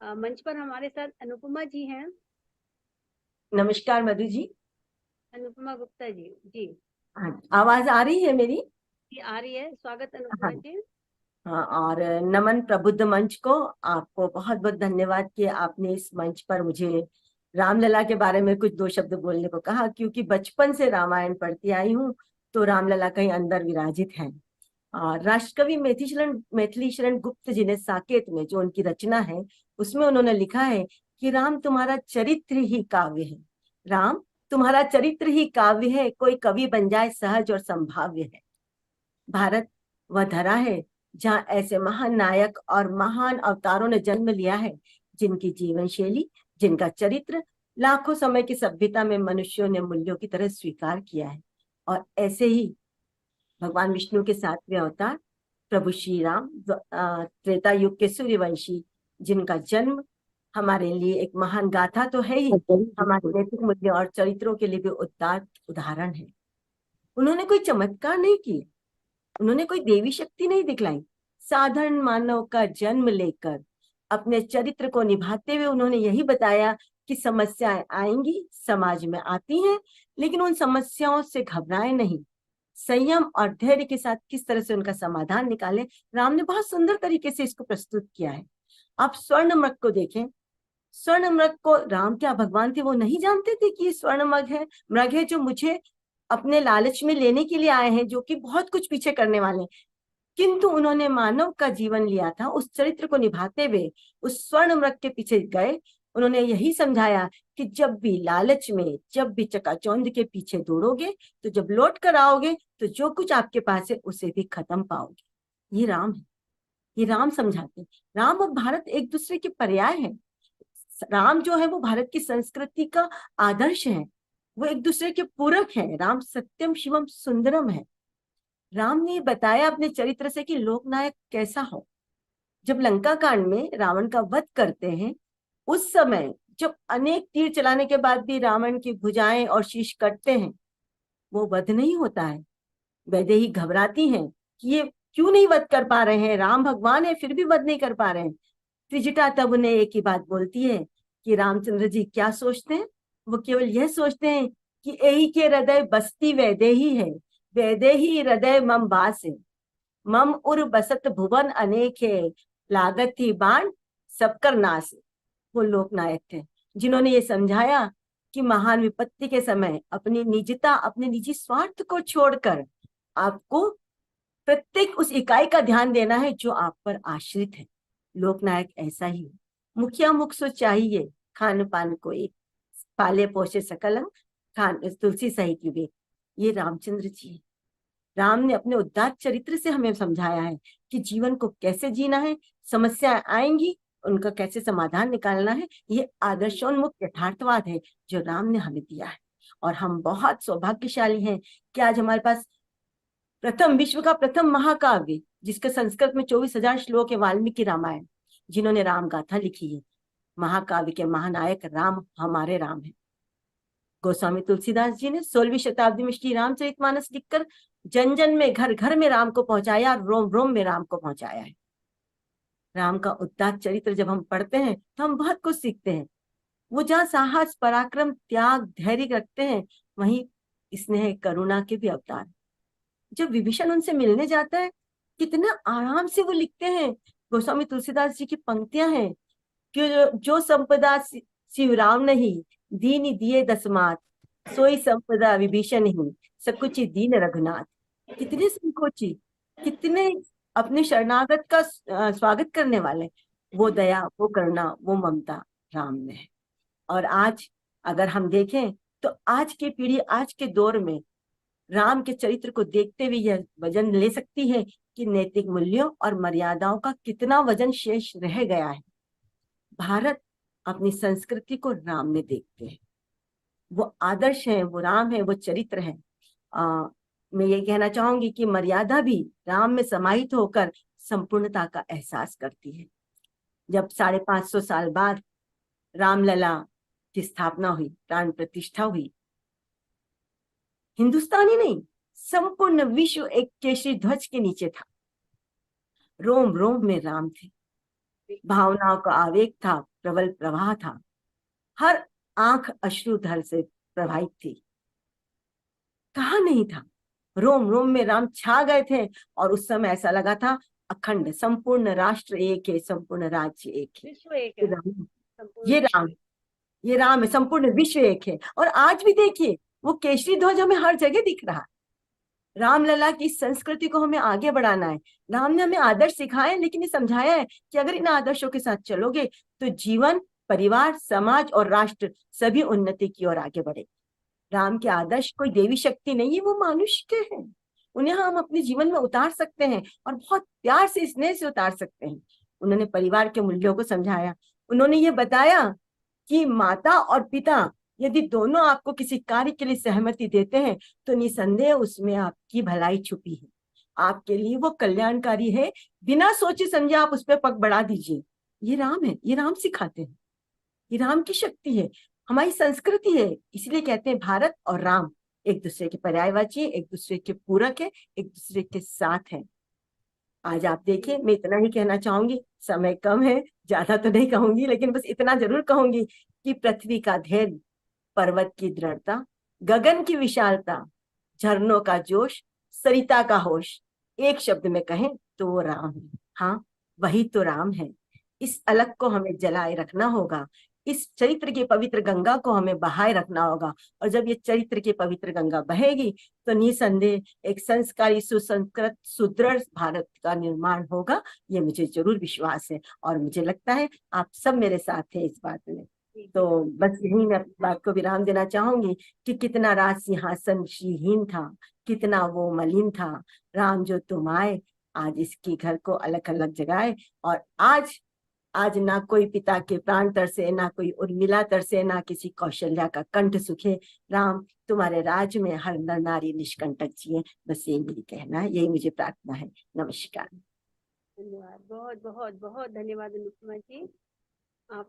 मंच पर हमारे साथ अनुपमा जी हैं। नमस्कार मधु जी। अनुपमा गुप्ता जी। जी। हाँ, आवाज आ रही है मेरी? जी आ रही है। स्वागत अनुपमा हाँ। जी। हाँ, और नमन प्रबुद्ध मंच को आपको बहुत बहुत धन्यवाद कि आपने इस मंच पर मुझे रामलला के बारे में कुछ दो शब्द बोलने को कहा, क्योंकि बचपन से रामायण पढ़ती आई हूँ तो रामलला कहीं अंदर विराजित है। और राष्ट्रकवि मैथिली शरण गुप्त जी ने साकेत में जो उनकी रचना है उसमें उन्होंने लिखा है कि राम तुम्हारा चरित्र ही काव्य है। राम तुम्हारा चरित्र ही काव्य है, कोई कवि बन जाए सहज और संभाव्य है। भारत वह धरा है जहाँ ऐसे महान नायक और महान अवतारों ने जन्म लिया है, जिनकी जीवन शैली, जिनका चरित्र लाखों समय की सभ्यता में मनुष्यों ने मूल्यों की तरह स्वीकार किया है। और ऐसे ही भगवान विष्णु के सातवें अवतार प्रभु श्री राम त्रेता युग के सूर्यवंशी, जिनका जन्म हमारे लिए एक महान गाथा तो है ही, हमारे नैतिक मूल्यों और चरित्रों के लिए भी उदात्त उदाहरण है। उन्होंने कोई चमत्कार नहीं किए, उन्होंने कोई देवी शक्ति नहीं दिखलाई। साधारण मानव का जन्म लेकर अपने चरित्र को निभाते हुए उन्होंने यही बताया कि समस्याएं आएंगी, समाज में आती हैं, लेकिन उन समस्याओं से घबराएं नहीं, संयम और धैर्य के साथ किस तरह से उनका समाधान निकालें। राम ने बहुत सुंदर तरीके से इसको प्रस्तुत किया है। आप स्वर्ण मृग को देखें, स्वर्ण मृग को राम क्या भगवान थे वो नहीं जानते थे कि ये स्वर्ण मृग है जो मुझे अपने लालच में लेने के लिए आए हैं, जो कि बहुत कुछ पीछे करने वाले हैं। किंतु उन्होंने मानव का जीवन लिया था, उस चरित्र को निभाते हुए उस स्वर्ण मृग के पीछे गए। उन्होंने यही समझाया कि जब भी लालच में, जब भी चकाचौंध के पीछे दौड़ोगे, तो जब लौट कर आओगे तो जो कुछ आपके पास है उसे भी खत्म पाओगे। ये राम है, ये राम समझाते हैं। राम और भारत एक दूसरे के पर्याय है। राम जो है वो भारत की संस्कृति का आदर्श है, वो एक दूसरे के पूरक है। राम सत्यम शिवम सुंदरम है। राम ने बताया अपने चरित्र से कि लोकनायक कैसा हो। जब लंका कांड में रावण का वध करते हैं, उस समय जब अनेक तीर चलाने के बाद भी रावण की भुजाएं और शीश कटते हैं, वो वध नहीं होता है। वैदेही घबराती हैं कि ये क्यों नहीं वध कर पा रहे हैं, राम भगवान है फिर भी वध नहीं कर पा रहे हैं। त्रिजटा तब उन्हें एक ही बात बोलती है कि रामचंद्र जी क्या सोचते हैं, वो केवल यह सोचते हैं कि यही के हृदय बसती वैदेही है, वैदेही हृदय मम बास है, मम उर बसत भुवन अनेक है, लागत थी बाण सबकर नाश। वो लोकनायक थे जिन्होंने ये समझाया कि महान विपत्ति के समय अपनी निजता, अपने निजी स्वार्थ को छोड़कर आपको प्रत्येक उस इकाई का ध्यान देना है जो आप पर आश्रित है। लोकनायक ऐसा ही है। मुखिया मुख सो चाहिए, खान पान को एक, पाले पोषे सकल अंग, खान तुलसी सहित विवेक। ये रामचंद्र जी है। राम ने अपने उदात्त चरित्र से हमें समझाया है कि जीवन को कैसे जीना है, समस्याएं आएंगी, उनका कैसे समाधान निकालना है। ये आदर्शोन्मुख यथार्थवाद है जो राम ने हमें दिया है। और हम बहुत सौभाग्यशाली हैं कि आज हमारे पास प्रथम, विश्व का प्रथम महाकाव्य, जिसके संस्कृत में 24,000 श्लोक है, वाल्मीकि रामायण, जिन्होंने राम गाथा लिखी है। महाकाव्य के महानायक राम हमारे राम है। गोस्वामी तुलसीदास जी ने 16वीं शताब्दी में श्री रामचरितमानस लिखकर जन जन में, घर घर में राम को पहुंचाया, रोम रोम में राम को पहुंचाया है। राम का उदात्त चरित्र जब हम पढ़ते हैं तो हम बहुत कुछ सीखते हैं। वो जहाँ साहस, पराक्रम, त्याग, धैर्य रखते हैं, वहीं स्नेह करुणा के भी अवतार। जब विभीषण उनसे मिलने जाता है, कितना आराम से वो लिखते हैं। गोस्वामी तुलसीदास जी की पंक्तियां हैं कि जो संपदा शिवराम नहीं, दीन दिए दसमात, सोई संपदा विभीषण ही, सकुचि दीन रघुनाथ। कितने संकोची, कितने अपने शरणागत का स्वागत करने वाले। वो दया, वो करुणा, वो ममता राम में है। और आज अगर हम देखें तो आज की पीढ़ी, आज के दौर में राम के चरित्र को देखते हुए यह वजन ले सकती है कि नैतिक मूल्यों और मर्यादाओं का कितना वजन शेष रह गया है। भारत अपनी संस्कृति को राम में देखते हैं, वो आदर्श है, वो राम है, वो चरित्र है। मैं ये कहना चाहूंगी कि मर्यादा भी राम में समाहित होकर संपूर्णता का एहसास करती है। जब 550 साल बाद रामलला की स्थापना हुई, प्राण प्रतिष्ठा हुई, हिंदुस्तान ही नहीं, संपूर्ण विश्व एक केसरी ध्वज के नीचे था। रोम रोम में राम थे। भावनाओं का आवेग था, प्रबल प्रवाह था, हर आंख अश्रुधर से प्रवाहित थी। कहा नहीं था, रोम रोम में राम छा गए थे और उस समय ऐसा लगा था अखंड संपूर्ण राष्ट्र एक है, संपूर्ण राज्य एक है। विश्व एक ये है, राम, संपूर्ण ये विश्व राम, एक। ये राम है, संपूर्ण विश्व एक है। और आज भी देखिए वो केसरी ध्वज हमें हर जगह दिख रहा है। रामलला की इस संस्कृति को हमें आगे बढ़ाना है। राम ने हमें आदर्श सिखाए, लेकिन ये समझाया है कि अगर इन आदर्शों के साथ चलोगे तो जीवन, परिवार, समाज और राष्ट्र सभी उन्नति की ओर आगे बढ़े। राम के आदर्श कोई देवी शक्ति नहीं है, वो मानुष के हैं। उन्हें हम अपने जीवन में उतार सकते हैं और बहुत प्यार से, स्नेह से उतार सकते हैं। उन्होंने परिवार के मूल्यों को समझाया। उन्होंने ये बताया कि माता और पिता यदि दोनों आपको किसी कार्य के लिए सहमति देते हैं तो निसंदेह उसमें आपकी भलाई छुपी है, आपके लिए वो कल्याणकारी है। बिना सोचे समझे आप उस पर पग बढ़ा दीजिए। ये राम है, ये राम सिखाते हैं, ये राम की शक्ति है, हमारी संस्कृति है। इसलिए कहते हैं भारत और राम एक दूसरे के पर्यायवाची, एक दूसरे के पूरक है, एक दूसरे के साथ है। आज आप देखिए, मैं इतना ही कहना चाहूंगी, समय कम है, ज्यादा तो नहीं कहूंगी, लेकिन बस इतना जरूर कहूंगी कि पृथ्वी का धैर्य, पर्वत की दृढ़ता, गगन की विशालता, झरनों का जोश, सरिता का होश, एक शब्द में कहें तो वो राम है। हाँ, वही तो राम है। इस अलख को हमें जलाए रखना होगा, इस चरित्र की पवित्र गंगा को हमें बहाए रखना होगा। और जब ये चरित्र की पवित्र गंगा बहेगी तो निसंदेह एक संस्कारी, सुसंस्कृत, सुदृढ़ भारत का निर्माण होगा। ये मुझे जरूर विश्वास है और मुझे लगता है आप सब मेरे साथ हैं इस बात में। तो बस यही मैं अपनी बात को विराम देना चाहूंगी कि कितना राज सिंहासन श्रीहीन था, कितना वो मलिन था। राम जो तुम आए, आज इसकी घर को अलग अलग जगाए। और आज आज ना कोई पिता के प्राण तरसे, ना कोई उर्मिला तरसे, ना किसी कौशल्या का कंठ सुखे। राम, तुम्हारे राज में हर नर नारी निष्कंटक जिए। बस यही मेरी कहना है, यही मुझे प्रार्थना है। नमस्कार। धन्यवाद, बहुत बहुत बहुत धन्यवाद अनुपमा जी। आप